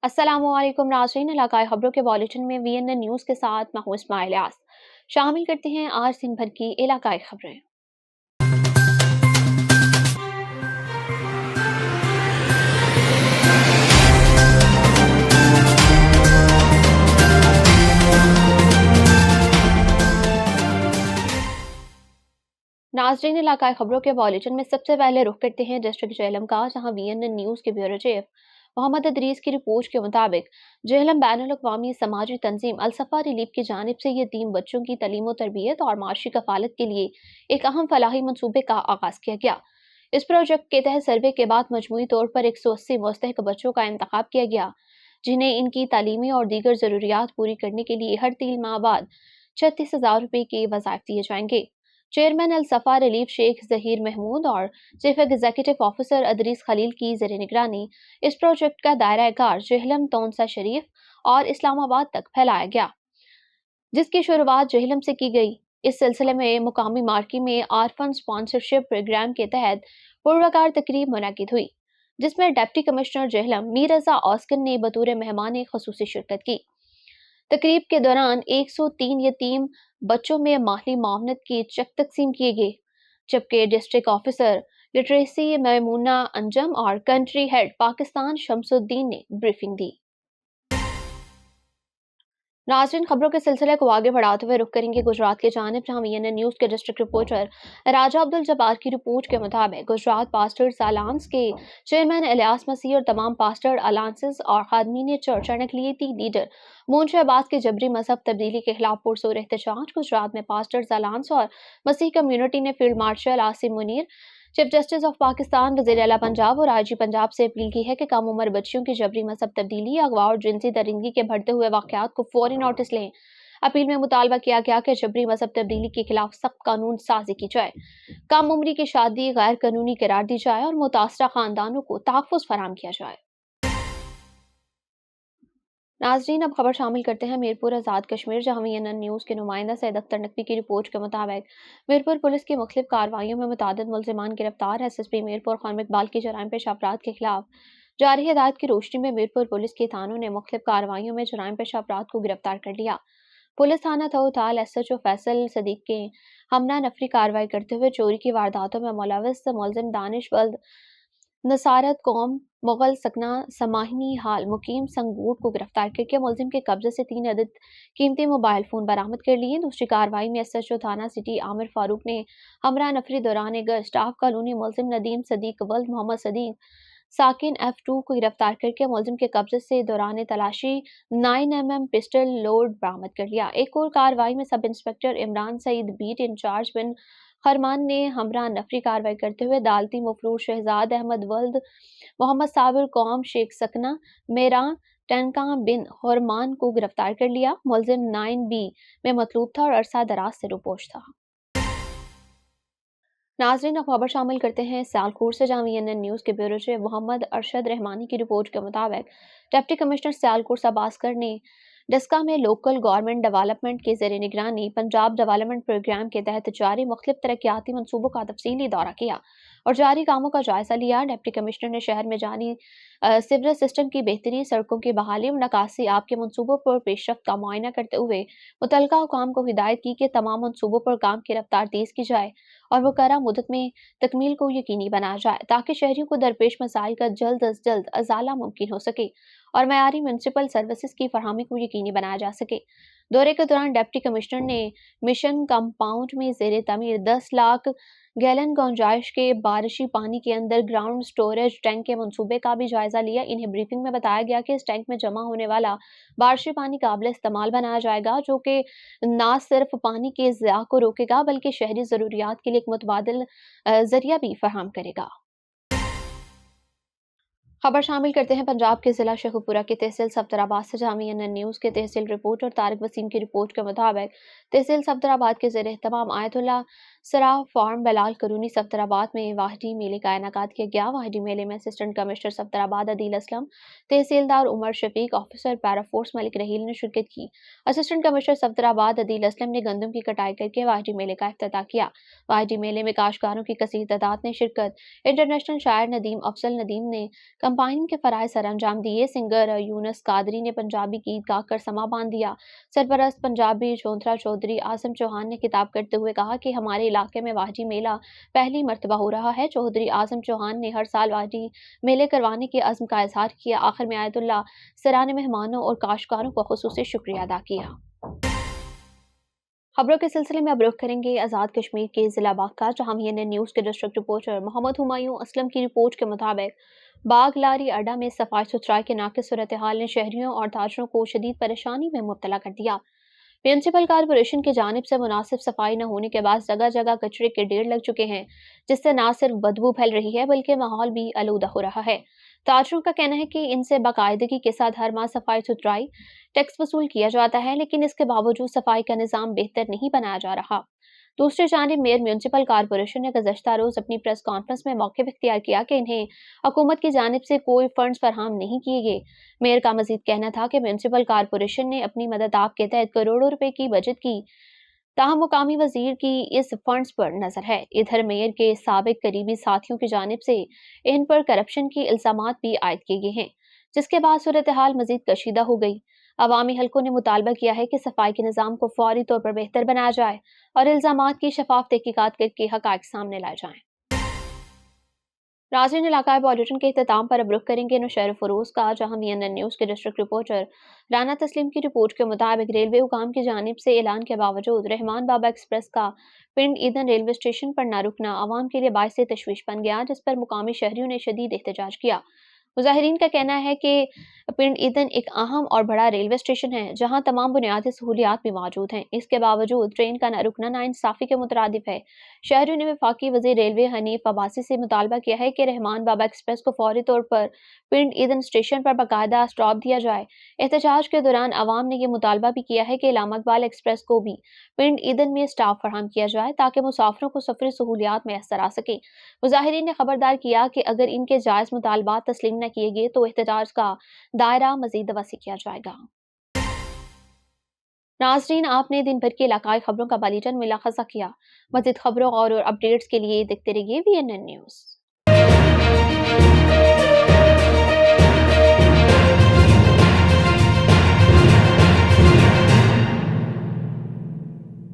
अस्सलाम वालेकुम नाज़रीन, इलाकाई खबरों के बुलेटिन में वीएनएन न्यूज़ के साथ मैं हूं इस्माइल यास। शामिल करते हैं आज दिन भर की इलाकाई खबरें। नाज़रीन, इलाकाई खबरों के बुलेटिन में सबसे पहले रुख करते हैं डिस्ट्रिक्ट झेलम का, जहां वीएनएन न्यूज़ के ब्यूरो चीफ मोहम्मद इदरीस की रिपोर्ट के मुताबिक झेलम बैनुल-अक़वामी समाजी तंजीम अल-सफ़ा रिलीफ की जानिब से यतीम बच्चों की तलीम व तरबियत और माशी कफ़ालत के लिए एक अहम फलाही मनसूबे का आगाज़ किया गया। इस प्रोजेक्ट के तहत सर्वे के बाद मजमूई तौर पर 180 मुस्तहिक बच्चों का इंतखाब किया गया, जिन्हें इनकी तालीमी और दीगर ज़रूरियात पूरी करने के लिए हर 3 माह बाद 36,000 रुपये के वज़ाइफ दिए जाएंगे। चेयरमैन अल-सफ़ा रिलीफ शेख ज़हीर महमूद और chief executive officer Adrees Khalil की ज़ेर निगरानी इस प्रोजेक्ट का दायरा कार जेहलम, तौंसा शरीफ और इस्लामाबाद तक फैलाया गया, जिसकी शुरुआत जेहलम से की गई। इस सिलसिले में मुकामी मार्की में आरफन स्पॉन्सरशिप प्रोग्राम के तहत पुरवकार तकरीब मुनक्किद हुई, जिसमें डिप्टी कमिश्नर जेहलम मीर रज़ा ऑस्किन ने बतौर मेहमान ख़ुसूसी शिरकत की। तकरीब के दौरान 103 यतीम बच्चों में माली मावनत के चेक तकसीम किए गए, जबकि district officer literacy Maimoona Anjum और कंट्री हेड पाकिस्तान शमसुद्दीन ने ब्रीफिंग दी। नाज़रीन, खबरों के सिलसिले को आगे बढ़ाते हुए रुख करेंगे गुजरात की जानिब, जहां वीएनएन न्यूज़ के डिस्ट्रिक्ट रिपोर्टर राजा अब्दुल जब्बार की रिपोर्ट के मुताबिक गुजरात पास्टर्स अलायंस के चेयरमैन इलियास मसीह और तमाम पास्टर अलायंसेस और खादमीन चर्च अक़लियती लीडर मोहन शहबाज के जबरी मजहब तब्दीली के खिलाफ पुरजोर एहतजाज। गुजरात में पास्टर्स अलायंस और मसीह कम्युनिटी ने field marshal Asim Munir, chief justice of Pakistan, वज़ीर आला पंजाब और आईजी पंजाब से अपील की है कि कम उम्र बच्चियों की जबरी मजहब तब्दीली, अगवा और जिनसी दरिंदगी के बढ़ते हुए वाक़यात को फौरी नोटिस लें। अपील में मुतालबा किया गया कि जबरी मजहब तब्दीली के खिलाफ सख्त कानून साजी की जाए, कम उम्री की शादी गैर कानूनी करार दी जाए और मुतासरा खानदानों को तहफ़्फ़ुज़ फराहम किया जाए। नाज़रीन, अब खबर शामिल करते हैं मीरपुर आज़ाद कश्मीर, जहाँ वीएनएन न्यूज़ के नुमाइंदा सैयद अख्तर नकवी की रिपोर्ट के मुताबिक मीरपुर पुलिस की मुख्तलिफ कार्रवाइयों में मुतअद्दिद मुलज़िमान गिरफ्तार। एसएसपी मीरपुर खान इकबाल की जराइम पेश अफराद के खिलाफ जारी हिदायत की रोशनी में मीरपुर पुलिस के थानों ने मुख्तलिफ कार्रवाइयों में जराइम पेश अफराद को गिरफ्तार कर लिया। पुलिस थाना थोताल एसएचओ फैसल सदीक के हमना नफरी कार्रवाई करते हुए चोरी की वारदातों में मुलविस मुलजिम दानिश वल्द नसारत कौम मुगल सकना समाहिनी हाल मुकीम संगूट को गिरफ्तार करके मुलजिम के कब्जे से 3 अदद कीमती मोबाइल फोन बरामद कर लिए। दूसरी कार्रवाई में एसएचओ थाना सिटी आमिर फारूक ने हमरा नफरी दौरान एक स्टाफ कॉलोनी मुलजिम नदीम सदीक वल्द मोहम्मद सदीक साकिन F2 को गिरफ्तार करके मुलजिम के कब्जे से दौरान तलाशी 9mm पिस्टल लोड बरामद कर लिया। एक और कार्रवाई में sub inspector Imran Saeed beat incharge बिन खरमान ने हमरा नफरी कार्रवाई करते हुए दालती मफरूर शहजाद अहमद वल्द मोहम्मद साबिर कौम शेख सकना मेरा टनका बिन हरमान को गिरफ्तार कर लिया। मुलजिम 9B में मतलूब था और अरसा दराज से रुपोश था। नाज़रीन, अब खबर शामिल करते हैं सियालकोट से, जहाँ वीएनएन न्यूज़ के ब्यूरो चीफ मोहम्मद अरशद रहमानी की रिपोर्ट के मुताबिक डिप्टी कमिश्नर सियालकोट सबास्कर ने डस्का में लोकल गवर्नमेंट डेवलपमेंट के ज़ेर निगरानी पंजाब डेवलपमेंट प्रोग्राम के तहत जारी मुख्तलिफ तरक्याती मनसूबों का तफसीली दौरा किया और जारी कामों का जायजा लिया। डिप्टी कमिश्नर ने शहर में जारी सीवरेज सिस्टम की बेहतरी, सड़कों की बहाली और नकासी आप के मनसूबों पर पेशरफ्त का मुआयना करते हुए मुतलका हुकाम को हिदायत की कि तमाम मनसूबों पर काम की रफ्तार तेज की जाए और मुकर्रर मुद्दत में तकमील को यकीनी बनाया जाए, ताकि शहरियों को दरपेश मसाइल का जल्द अज जल्द अजाला मुमकिन हो सके और मयारी म्यूनसिपल सर्विसेज की फरहमी को यकीनी बनाया जा सके। दौरे के दौरान डिप्टी कमिश्नर ने मिशन कंपाउंड में ज़ेर तमीर 10 लाख गैलन गुंजाइश के बारिशी पानी के अंदर ग्राउंड स्टोरेज टैंक के मंसूबे का भी जायजा लिया। इन्हें ब्रीफिंग में बताया गया कि इस टैंक में जमा होने वाला बारिशी पानी काबिल इस्तेमाल बनाया जाएगा, जो कि ना सिर्फ पानी के ज़िया को रोकेगा बल्कि शहरी ज़रूरियात के लिए एक मुतबादिल जरिया भी फराहम करेगा। खबर शामिल करते हैं पंजाब के जिला शेखुपुरा की तहसील सफदराबाद से, जहाँ वीएनएन न्यूज़ के तहसील रिपोर्टर तारिक वसीम की रिपोर्ट के मुताबिक तहसील सफदराबाद के ज़ेर एहतमाम आयतुल्ला सराफ फार्म बलाल करूनी सफ्तराबाद में वाहडी मेले का इनेकाद किया गया। वाहडी मेले में असिस्टेंट कमिश्नर सफ्तराबाद अदील असलम, तहसीलदार उमर शफीक, ऑफिसर पैराफोर्स मलिक रहील ने शिरकत की। असिस्टेंट कमिश्नर सफ्तराबाद अदील असलम ने गंदम की कटाई करके वाहडी मेले का इफ्तिताह किया। वाहडी मेले में काश्तकारों की कसीर तादाद ने शिरकत। इंटरनेशनल शायर नदीम अफजल नदीम ने कंपाइनिंग के फराइज सर अंजाम दिए। सिंगर यूनस कादरी ने पंजाबी गीत गाकर समा बांध दिया। सरपरस्त पंजाबी चौधरा चौधरी आजम चौहान ने खिताब करते हुए कहा कि हमारे इलाके में वाहडी मेला पहली मर्तबा हो रहा है। चौधरी आजम चौहान ने हर साल वाहडी मेले करवाने के अज़्म का इजहार किया। आखिर में आयतुल्ला सरा ने मेहमानों और काश्तकारों को खुसूसी शुक्रिया अदा किया। खबरों के सिलसिले में अब रुख करेंगे आज़ाद कश्मीर के जिला बाग का, जहां CNN न्यूज़ के डिस्ट्रिक्ट रिपोर्टर मोहम्मद हुमायूं असलम की रिपोर्ट के मुताबिक बाग लारी अड्डा में सफाई सुथराई के नाक़िस सूरत हाल ने शहरियों और ताजरों को शदीद परेशानी में मुब्तला कर दिया। म्यूनसिपल कॉरपोरेशन की जानिब से मुनासिब सफाई न होने के बाद जगह जगह कचरे के ढेर लग चुके हैं, जिससे न सिर्फ बदबू फैल रही है बल्कि माहौल भी आलूदा हो रहा है। ताजरों का कहना है कि इनसे बाकायदगी के साथ हर माह सफाई सुथराई टैक्स वसूल किया जाता है, लेकिन इसके बावजूद सफाई का निज़ाम बेहतर नहीं बनाया जा रहा। दूसरी जानिब मेयर म्यूनसिपल कॉरपोरेशन ने गुज़श्ता रोज अपनी प्रेस कॉन्फ्रेंस में मौक़िफ़ इख्तियार किया कि इन्हें हुकूमत की जानिब से कोई फंड्स फराहम नहीं किए गए। मेयर का मजीद कहना था कि म्यूनसिपल कॉरपोरेशन ने अपनी मदद आप के तहत करोड़ों रुपए की बजट की, ताहम मुकामी वजीर की इस फंड्स पर नजर है। इधर मेयर के साबिक करीबी साथियों की जानिब से इन पर करप्शन की इल्जामात भी आयद किए गए हैं, जिसके बाद सूरत हाल मजीद कशीदा हो गई। अवामी हलकों ने मुतालबा किया है कि सफाई के निज़ाम को फौरी तौर पर बेहतर बनाया जाए और इल्जामात की शफाफ तहकीकात करके हक़ाइक़ सामने लाए जाएं। नाज़रीन, इलाकाई बुलेटिन के इख्तिताम पर अब रुख करेंगे नौशहर फ़रोज़ का, जहां CNN न्यूज़ के डिस्ट्रिक्ट रिपोर्टर राना तस्लीम की रिपोर्ट के मुताबिक रेलवे हुकाम की जानिब से ऐलान के बावजूद रहमान बाबा एक्सप्रेस का पिंड ईदन रेलवे स्टेशन पर न रुकना आवाम के लिए बाइस तशवीश बन गया, जिस पर मुकामी शहरियों ने शदीद एहतजाज किया। मुजाहिरीन का कहना है कि पिंड ईदन एक अहम और बड़ा रेलवे स्टेशन है, जहां तमाम बुनियादी सहूलियात भी मौजूद हैं। इसके बावजूद ट्रेन का न रुकना नाइंसाफी के मुतरादिफ है। शहरियों ने वफाकी वज़ीर रेलवे हनीफ अब्बासी से मुतालबा किया है कि रहमान बाबा एक्सप्रेस को फौरी तौर पर पिंड ईदन स्टेशन पर बाकायदा स्टॉप दिया जाए। एहतजाज के दौरान अवाम ने यह मुतालबा भी किया है कि इलामा इकबाल एक्सप्रेस को भी पिंड ईदन में स्टाफ फराहम किया जाए, ताकि मुसाफिरों को सफरी सहूलियात मैसर आ सके। मुजाहिरीन ने खबरदार किया कि अगर इनके जायज़ मुतालबात तस्लीम न किए गए तो एहतजाज का दायरा मजीद वसी किया जाएगा। नाज़रीन, आपने दिन भर की इलाकाई खबरों का बुलेटिन मुलाखज़ा किया। मज़ीद खबरों और अपडेट्स के लिए देखते रहिए CNN न्यूज़।